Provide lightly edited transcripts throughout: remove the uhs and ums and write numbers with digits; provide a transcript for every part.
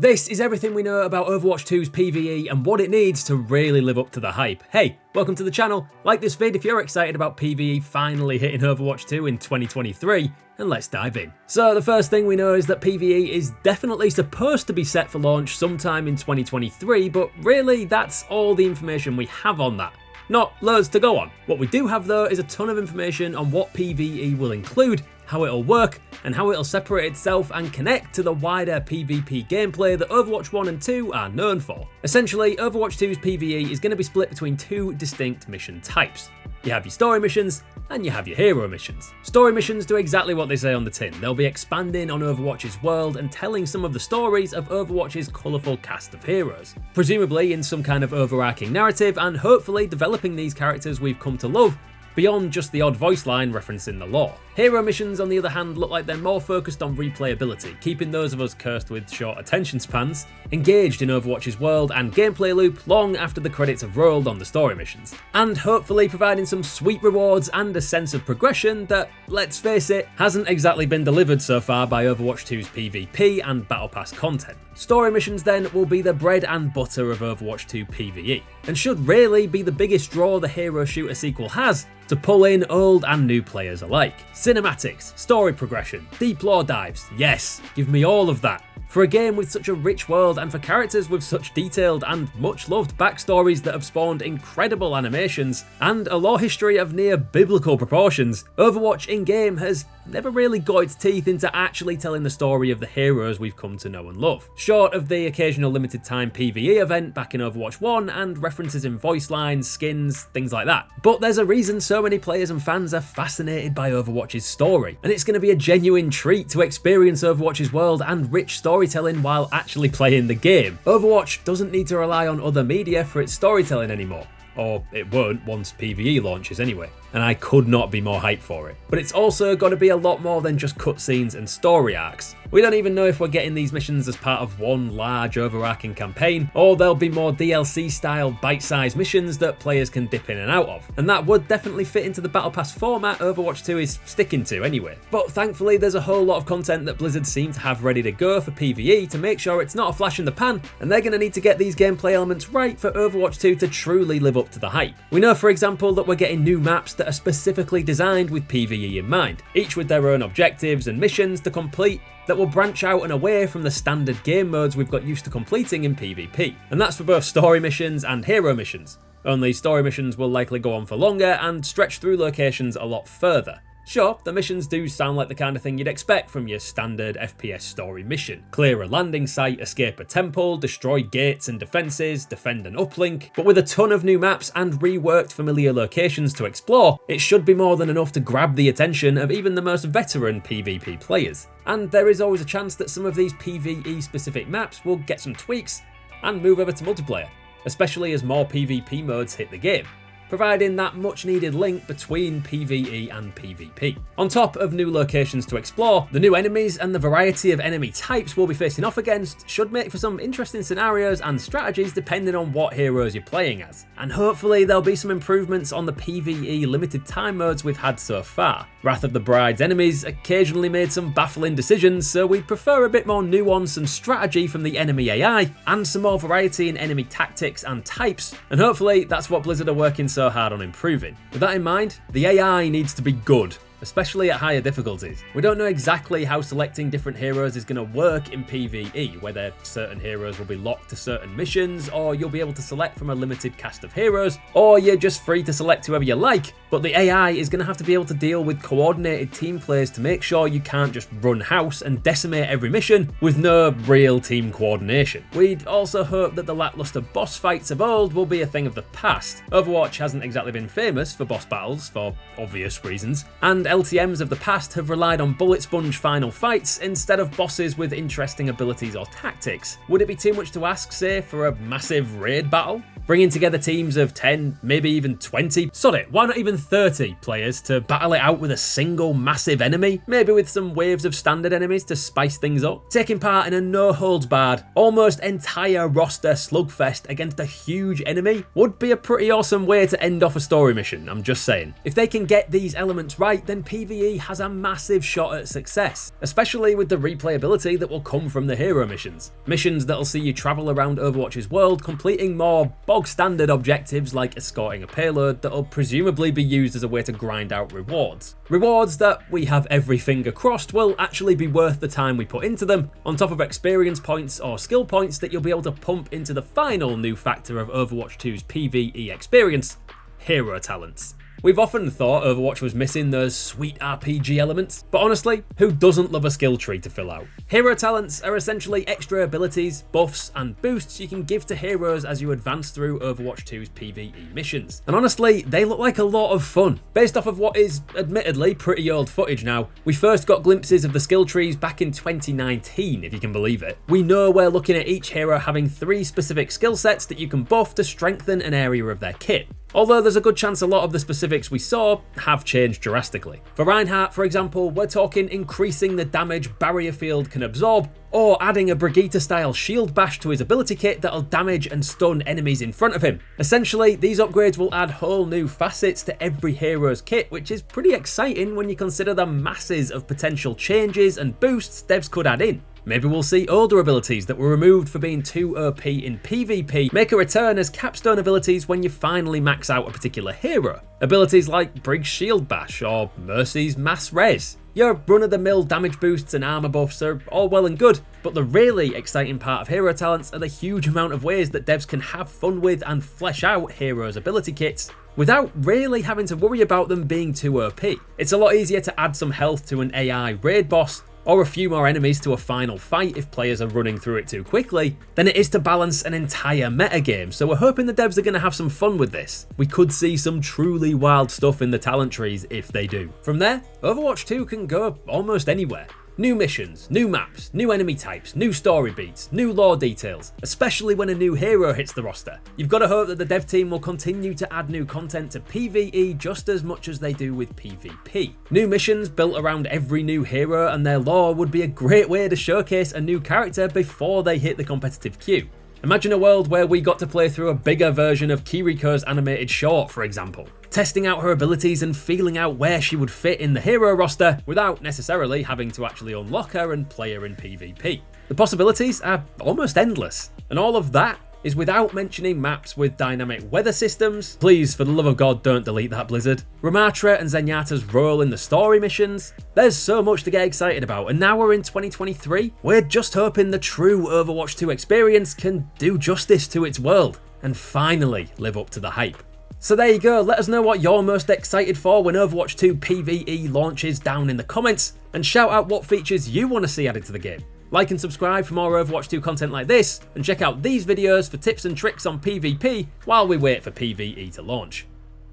This is everything we know about Overwatch 2's PvE and what it needs to really live up to the hype. Hey, welcome to the channel, like this vid if you're excited about PvE finally hitting Overwatch 2 in 2023, and let's dive in. So the first thing we know is that PvE is definitely supposed to be set for launch sometime in 2023, but really that's all the information we have on that. Not loads to go on. What we do have though is a ton of information on what PvE will include, how it'll work, and how it'll separate itself and connect to the wider PvP gameplay that Overwatch 1 and 2 are known for. Essentially, Overwatch 2's PvE is going to be split between two distinct mission types. You have your story missions, and you have your hero missions. Story missions do exactly what they say on the tin. They'll be expanding on Overwatch's world and telling some of the stories of Overwatch's colourful cast of heroes. Presumably in some kind of overarching narrative, and hopefully developing these characters we've come to love beyond just the odd voice line referencing the lore. Hero missions, on the other hand, look like they're more focused on replayability, keeping those of us cursed with short attention spans engaged in Overwatch's world and gameplay loop long after the credits have rolled on the story missions. And hopefully providing some sweet rewards and a sense of progression that, let's face it, hasn't exactly been delivered so far by Overwatch 2's PvP and Battle Pass content. Story missions then will be the bread and butter of Overwatch 2 PvE, and should really be the biggest draw the hero shooter sequel has to pull in old and new players alike. Cinematics, story progression, deep lore dives, yes, give me all of that. For a game with such a rich world and for characters with such detailed and much loved backstories that have spawned incredible animations and a lore history of near biblical proportions, Overwatch in-game has never really got its teeth into actually telling the story of the heroes we've come to know and love. Short of the occasional limited time PvE event back in Overwatch 1 and references in voice lines, skins, things like that. But there's a reason so many players and fans are fascinated by Overwatch's story, and it's going to be a genuine treat to experience Overwatch's world and rich storytelling while actually playing the game. Overwatch doesn't need to rely on other media for its storytelling anymore. Or it won't once PvE launches anyway, and I could not be more hyped for it. But it's also got to be a lot more than just cutscenes and story arcs. We don't even know if we're getting these missions as part of one large overarching campaign, or there'll be more DLC style bite-sized missions that players can dip in and out of. And that would definitely fit into the Battle Pass format Overwatch 2 is sticking to anyway. But thankfully there's a whole lot of content that Blizzard seem to have ready to go for PvE to make sure it's not a flash in the pan, and they're going to need to get these gameplay elements right for Overwatch 2 to truly live up to the hype. We know for example that we're getting new maps that are specifically designed with PvE in mind, each with their own objectives and missions to complete that will branch out and away from the standard game modes we've got used to completing in PvP. And that's for both story missions and hero missions. Only story missions will likely go on for longer and stretch through locations a lot further. Sure, the missions do sound like the kind of thing you'd expect from your standard FPS story mission. Clear a landing site, escape a temple, destroy gates and defences, defend an uplink, but with a ton of new maps and reworked familiar locations to explore, it should be more than enough to grab the attention of even the most veteran PvP players. And there is always a chance that some of these PvE specific maps will get some tweaks and move over to multiplayer, especially as more PvP modes hit the game, providing that much needed link between PvE and PvP. On top of new locations to explore, the new enemies and the variety of enemy types we'll be facing off against should make for some interesting scenarios and strategies depending on what heroes you're playing as. And hopefully there'll be some improvements on the PvE limited time modes we've had so far. Wrath of the Bride's enemies occasionally made some baffling decisions, so we'd prefer a bit more nuance and strategy from the enemy AI, and some more variety in enemy tactics and types, and hopefully that's what Blizzard are working so hard on improving. With that in mind, the AI needs to be good, especially at higher difficulties. We don't know exactly how selecting different heroes is going to work in PvE, whether certain heroes will be locked to certain missions, or you'll be able to select from a limited cast of heroes, or you're just free to select whoever you like, but the AI is going to have to be able to deal with coordinated team plays to make sure you can't just run house and decimate every mission with no real team coordination. We'd also hope that the lackluster boss fights of old will be a thing of the past. Overwatch hasn't exactly been famous for boss battles, for obvious reasons, and LTMs of the past have relied on bullet sponge final fights instead of bosses with interesting abilities or tactics. Would it be too much to ask, say, for a massive raid battle? bringing together teams of 10, maybe even 20, sod it, why not even 30 players to battle it out with a single massive enemy, maybe with some waves of standard enemies to spice things up. Taking part in a no-holds-barred, almost entire roster slugfest against a huge enemy would be a pretty awesome way to end off a story mission, I'm just saying. If they can get these elements right, then PvE has a massive shot at success, especially with the replayability that will come from the hero missions. Missions that'll see you travel around Overwatch's world, completing more bog-standard objectives like escorting a payload that'll presumably be used as a way to grind out rewards. Rewards that, we have every finger crossed, will actually be worth the time we put into them, on top of experience points or skill points that you'll be able to pump into the final new factor of Overwatch 2's PvE experience: hero talents. We've often thought Overwatch was missing those sweet RPG elements, but honestly, who doesn't love a skill tree to fill out? Hero talents are essentially extra abilities, buffs, and boosts you can give to heroes as you advance through Overwatch 2's PvE missions. And honestly, they look like a lot of fun. Based off of what is, admittedly, pretty old footage now, we first got glimpses of the skill trees back in 2019, if you can believe it. We know we're looking at each hero having 3 specific skill sets that you can buff to strengthen an area of their kit. Although there's a good chance a lot of the specifics we saw have changed drastically. For Reinhardt, for example, we're talking increasing the damage barrier field can absorb, or adding a Brigitte-style shield bash to his ability kit that'll damage and stun enemies in front of him. Essentially, these upgrades will add whole new facets to every hero's kit, which is pretty exciting when you consider the masses of potential changes and boosts devs could add in. Maybe we'll see older abilities that were removed for being too OP in PvP make a return as capstone abilities when you finally max out a particular hero. Abilities like Brig's Shield Bash or Mercy's Mass Res. Your run-of-the-mill damage boosts and armor buffs are all well and good, but the really exciting part of hero talents are the huge amount of ways that devs can have fun with and flesh out heroes' ability kits without really having to worry about them being too OP. It's a lot easier to add some health to an AI raid boss, or a few more enemies to a final fight if players are running through it too quickly, than it is to balance an entire metagame, so we're hoping the devs are going to have some fun with this. We could see some truly wild stuff in the talent trees if they do. From there, Overwatch 2 can go almost anywhere. New missions, new maps, new enemy types, new story beats, new lore details, especially when a new hero hits the roster. You've got to hope that the dev team will continue to add new content to PvE just as much as they do with PvP. New missions built around every new hero and their lore would be a great way to showcase a new character before they hit the competitive queue. Imagine a world where we got to play through a bigger version of Kiriko's animated short, for example, testing out her abilities and feeling out where she would fit in the hero roster without necessarily having to actually unlock her and play her in PvP. The possibilities are almost endless, and all of that is without mentioning maps with dynamic weather systems. Please, for the love of God, don't delete that, Blizzard. Ramatra and Zenyatta's role in the story missions. There's so much to get excited about, and now we're in 2023. We're just hoping the true Overwatch 2 experience can do justice to its world and finally live up to the hype. So there you go, let us know what you're most excited for when Overwatch 2 PvE launches down in the comments, and shout out what features you want to see added to the game. Like and subscribe for more Overwatch 2 content like this, and check out these videos for tips and tricks on PvP while we wait for PvE to launch.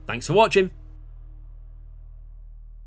Thanks for watching.